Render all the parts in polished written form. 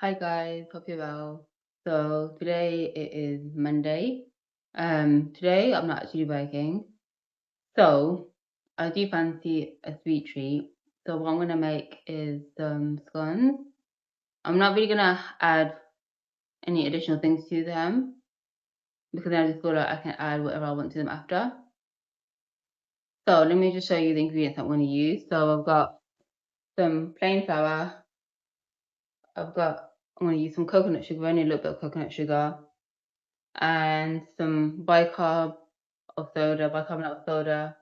Hi guys, hope you're well. So today it is Monday. Today I'm not actually baking. So I do fancy a sweet treat. So what I'm gonna make is some scones. I'm not really gonna add any additional things to them because then I just feel like I can add whatever I want to them after. So let me just show you the ingredients I'm gonna use. So I've got some plain flour. I'm gonna use some coconut sugar, only a little bit of coconut sugar, and some bicarbonate of soda.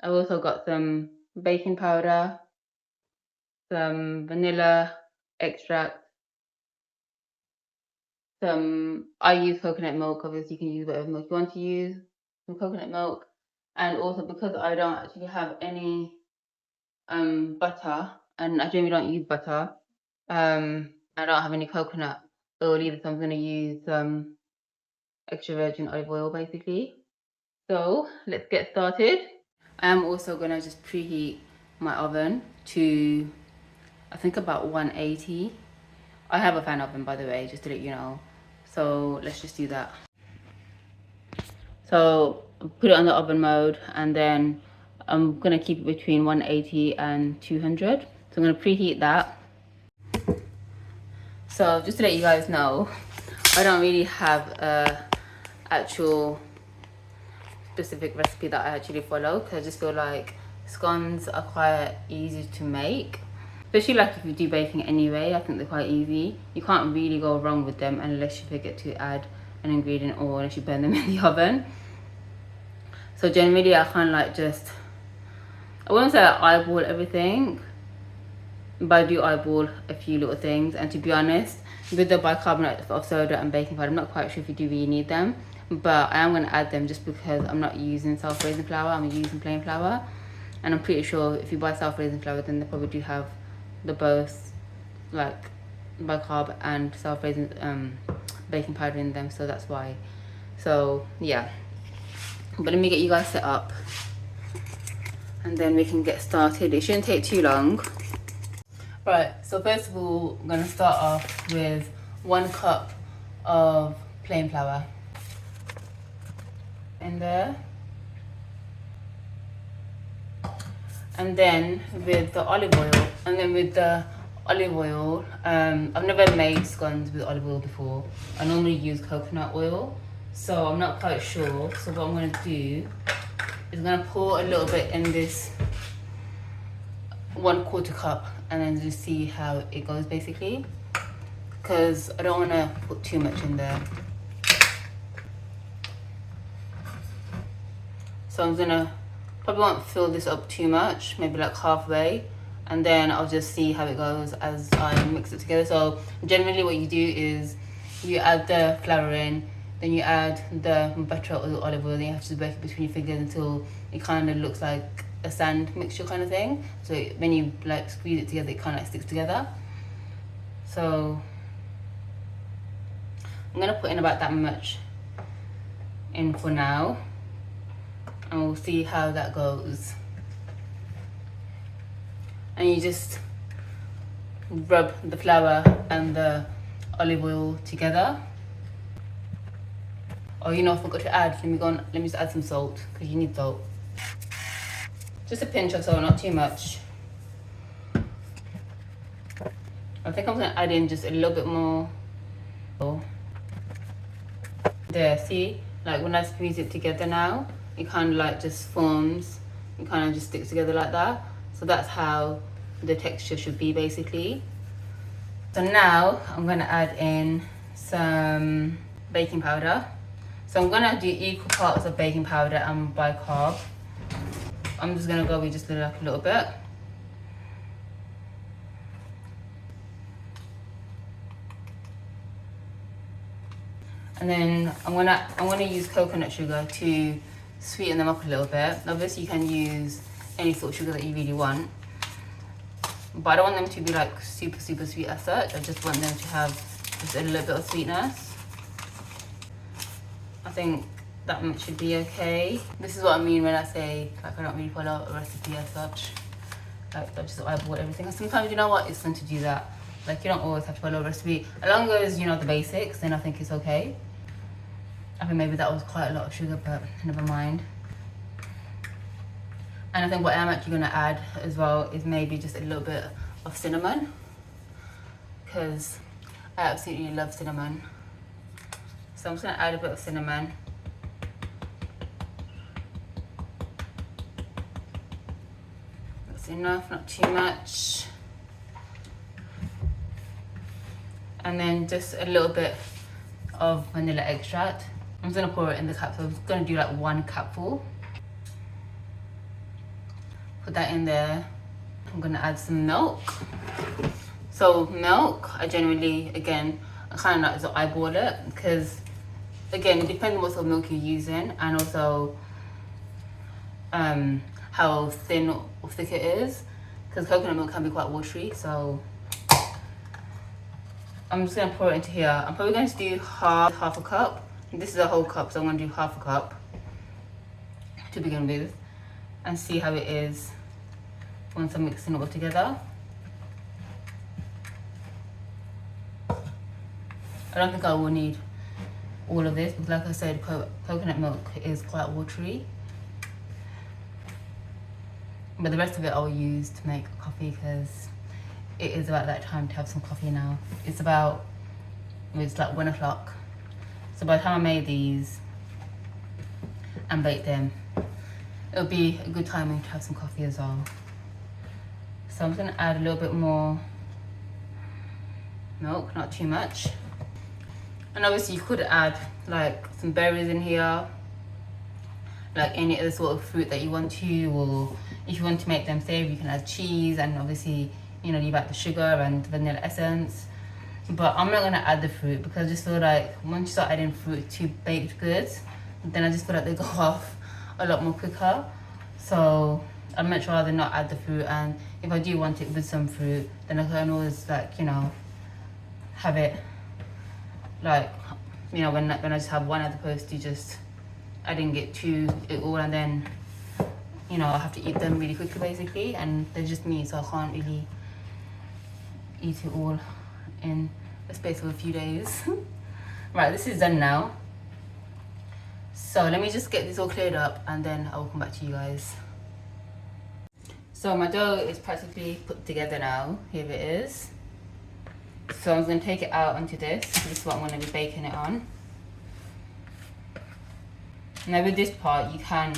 I've also got some baking powder, some vanilla extract, I use coconut milk, obviously you can use whatever milk you want to use, some coconut milk, and also because I don't actually have any butter, and I generally don't use butter, I don't have any coconut oil either, so I'm going to use extra virgin olive oil basically. So let's get started. I am also gonna just preheat my oven to, I think, about 180. I have a fan oven, by the way, just to let you know. So let's just do that. So put it on the oven mode, and then I'm gonna keep it between 180 and 200. So I'm gonna preheat that. So just to let you guys know, I don't really have a actual specific recipe that I actually follow, because I just feel like scones are quite easy to make, especially like if you do baking anyway. I think they're quite easy. You can't really go wrong with them unless you forget to add an ingredient or unless you burn them in the oven. So generally I kind of like just, I wouldn't say I eyeball everything, but I do eyeball a few little things. And to be honest, with the bicarbonate of soda and baking powder, I'm not quite sure if you do really need them, but I am going to add them just because I'm not using self-raising flour, I'm using plain flour. And I'm pretty sure if you buy self-raising flour, then they probably do have the both, like bicarb and self-raising baking powder in them, so that's why. So yeah, but let me get you guys set up and then we can get started. It shouldn't take too long. Right, so first of all, I'm going to start off with 1 cup of plain flour in there. And then with the olive oil, I've never made scones with olive oil before. I normally use coconut oil, so I'm not quite sure. So what I'm going to do is I'm going to pour a little bit in this 1/4 cup and then just see how it goes basically, because I don't want to put too much in there. So I'm gonna, probably won't fill this up too much, maybe like halfway, and then I'll just see how it goes as I mix it together. So generally what you do is you add the flour in, then you add the butter or the olive oil, then you have to work it between your fingers until it kind of looks like a sand mixture kind of thing. So when you like squeeze it together, it kind of like sticks together. So I'm gonna put in about that much in for now, and we'll see how that goes. And you just rub the flour and the olive oil together. Oh, you know, I forgot to add, let me just add some salt, because you need salt. Just a pinch or so, not too much. I think I'm gonna add in just a little bit more. There, see? Like when I squeeze it together now, it kind of like just forms, it kind of just sticks together like that. So that's how the texture should be basically. So now I'm gonna add in some baking powder. So I'm gonna do equal parts of baking powder and bicarb. I'm just gonna go with just like a little bit. And then I'm gonna use coconut sugar to sweeten them up a little bit. Obviously you can use any sort of sugar that you really want, but I don't want them to be like super sweet as such. I just want them to have just a little bit of sweetness. I think that much should be okay. This is what I mean when I say like I don't really follow a recipe as such. Like I just eyeball everything. And sometimes, you know what, it's fun to do that. Like you don't always have to follow a recipe. As long as you know the basics, then I think it's okay. I think maybe that was quite a lot of sugar, but never mind. And I think what I'm actually gonna add as well is maybe just a little bit of cinnamon, because I absolutely love cinnamon. So I'm just gonna add a bit of cinnamon. That's enough, not too much. And then just a little bit of vanilla extract. I'm just gonna pour it in the cup, so I'm just gonna do like 1 cupful. Put that in there. I'm gonna add some milk. So milk, I generally, again, I kind of like to eyeball it, because again, it depends on what sort of milk you're using, and also how thin or thick it is, because coconut milk can be quite watery. So I'm just gonna pour it into here. I'm probably going to do half a cup. This is a whole cup, so I'm gonna do half a cup to begin with, and see how it is once I'm mixing it all together. I don't think I will need all of this, because like I said, coconut milk is quite watery. But the rest of it I'll use to make coffee, because it is about that time to have some coffee now. It's like 1 o'clock. So by the time I made these and baked them, it'll be a good timing to have some coffee as well. So I'm gonna add a little bit more milk, not too much. And obviously you could add like some berries in here, like any other sort of fruit that you want to, or if you want to make them savory, you can add cheese, and obviously, you know, leave out the sugar and vanilla essence. But I'm not gonna add the fruit, because I just feel like once you start adding fruit to baked goods, then I just feel like they go off a lot more quicker. So I'd much rather not add the fruit, and if I do want it with some fruit, then I can always, like, you know, have it like, you know, when I just have one, as opposed to just adding it all, and then, you know, I have to eat them really quickly basically, and they're just me, so I can't really eat it all in the space of a few days. Right, this is done now. So let me just get this all cleared up, and then I will come back to you guys. So my dough is practically put together now. Here it is. So I'm going to take it out onto this. This is what I'm going to be baking it on. Now with this part, you can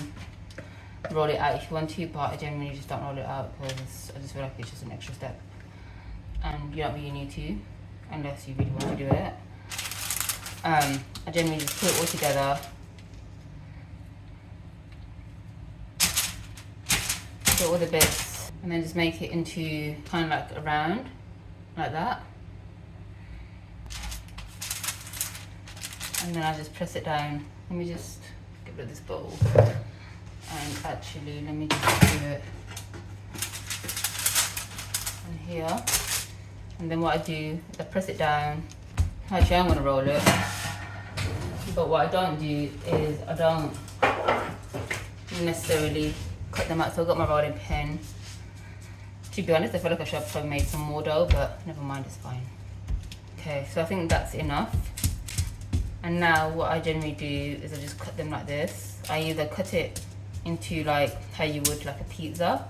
roll it out if you want to, but I generally just don't roll it out, because I just feel like it's just an extra step, and you don't really need to unless you really want to do it. I generally just put it all together, put all the bits, and then just make it into kind of like a round, like that. And then I just press it down. Let me just get rid of this bowl. And actually, let me just do it on here. And then what I do is I press it down. Actually, I'm gonna roll it. But what I don't do is I don't necessarily cut them out. So I've got my rolling pin. To be honest, I feel like I should have probably made some more dough, but never mind, it's fine. Okay, so I think that's enough. And now what I generally do is I just cut them like this. I either cut it into like how you would like a pizza,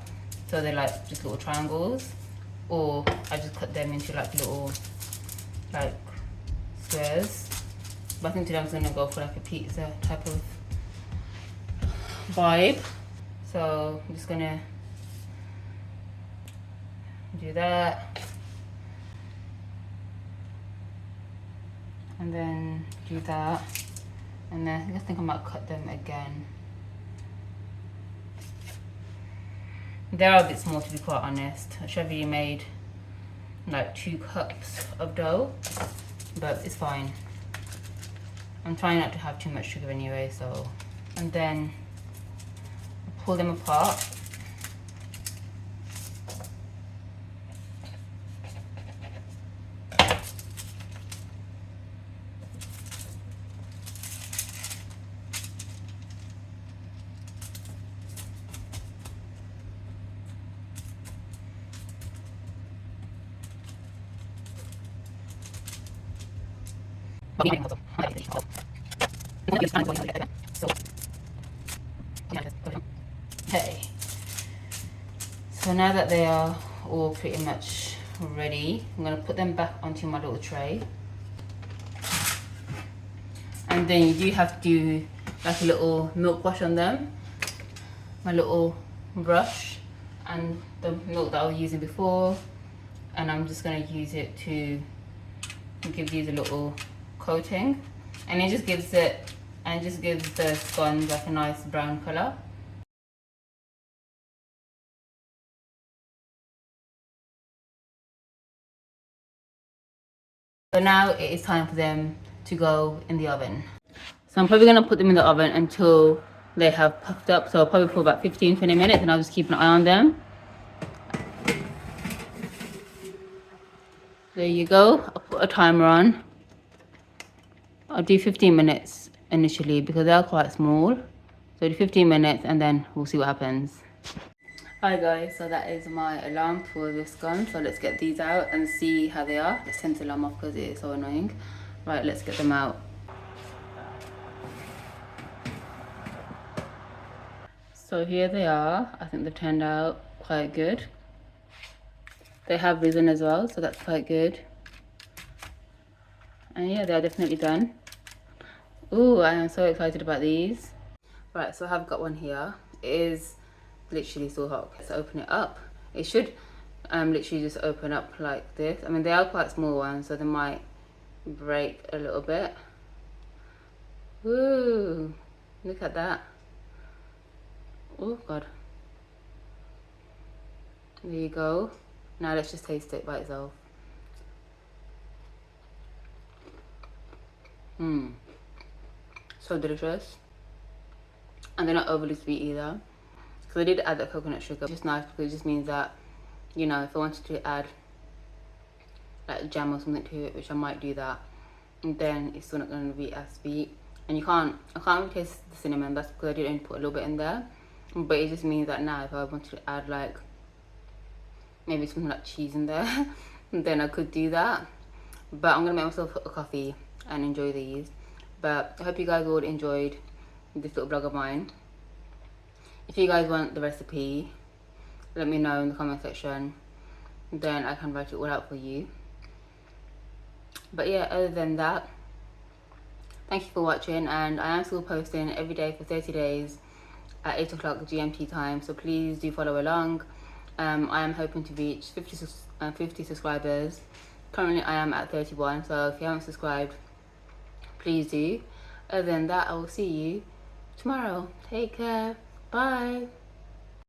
so they're like just little triangles, or I just cut them into like little like squares. But I think today I'm gonna go for like a pizza type of vibe. So I'm just gonna do that, and then do that, and then I think I might cut them again. They are a bit small, to be quite honest. I should have really made like 2 cups of dough, but it's fine. I'm trying not to have too much sugar anyway, so. And then pull them apart. Okay, so now that they are all pretty much ready, I'm going to put them back onto my little tray. And then you do have to do like a little milk wash on them. My little brush and the milk that I was using before, and I'm just going to use it to give these a little coating, and it just gives the scones like a nice brown color. So now it is time for them to go in the oven. So I'm probably going to put them in the oven until they have puffed up, so probably for about 15-20 minutes, and I'll just keep an eye on them. There you go. I'll put a timer on. I'll do 15 minutes initially because they are quite small. So do 15 minutes and then we'll see what happens. Hi guys, so that is my alarm for the scone. So let's get these out and see how they are. Let's turn the alarm off because it is so annoying. Right, let's get them out. So here they are. I think they've turned out quite good. They have risen as well, so that's quite good. And yeah, they're definitely done. Ooh, I am so excited about these. Right, so I have got one here. It is literally so hot. Let's open it up. It should literally just open up like this. I mean, they are quite small ones, so they might break a little bit. Woo! Look at that. Oh god. There you go. Now let's just taste it by itself. Mmm. So delicious. And they're not overly sweet either. So I did add that coconut sugar. It's just nice because it just means that, you know, if I wanted to add like jam or something to it, which I might do that, and then it's still not going to be as sweet. And I can't really taste the cinnamon. That's because I did only put a little bit in there. But it just means that now if I wanted to add like maybe something like cheese in there, then I could do that. But I'm gonna make myself a coffee and enjoy these. But I hope you guys all enjoyed this little vlog of mine. If you guys want the recipe, let me know in the comment section, then I can write it all out for you. But yeah, other than that, thank you for watching, and I am still posting every day for 30 days at 8 o'clock GMT time, so please do follow along. I am hoping to reach 50 subscribers. Currently I am at 31, so if you haven't subscribed, please do. Other than that, I will see you tomorrow. Take care. Bye.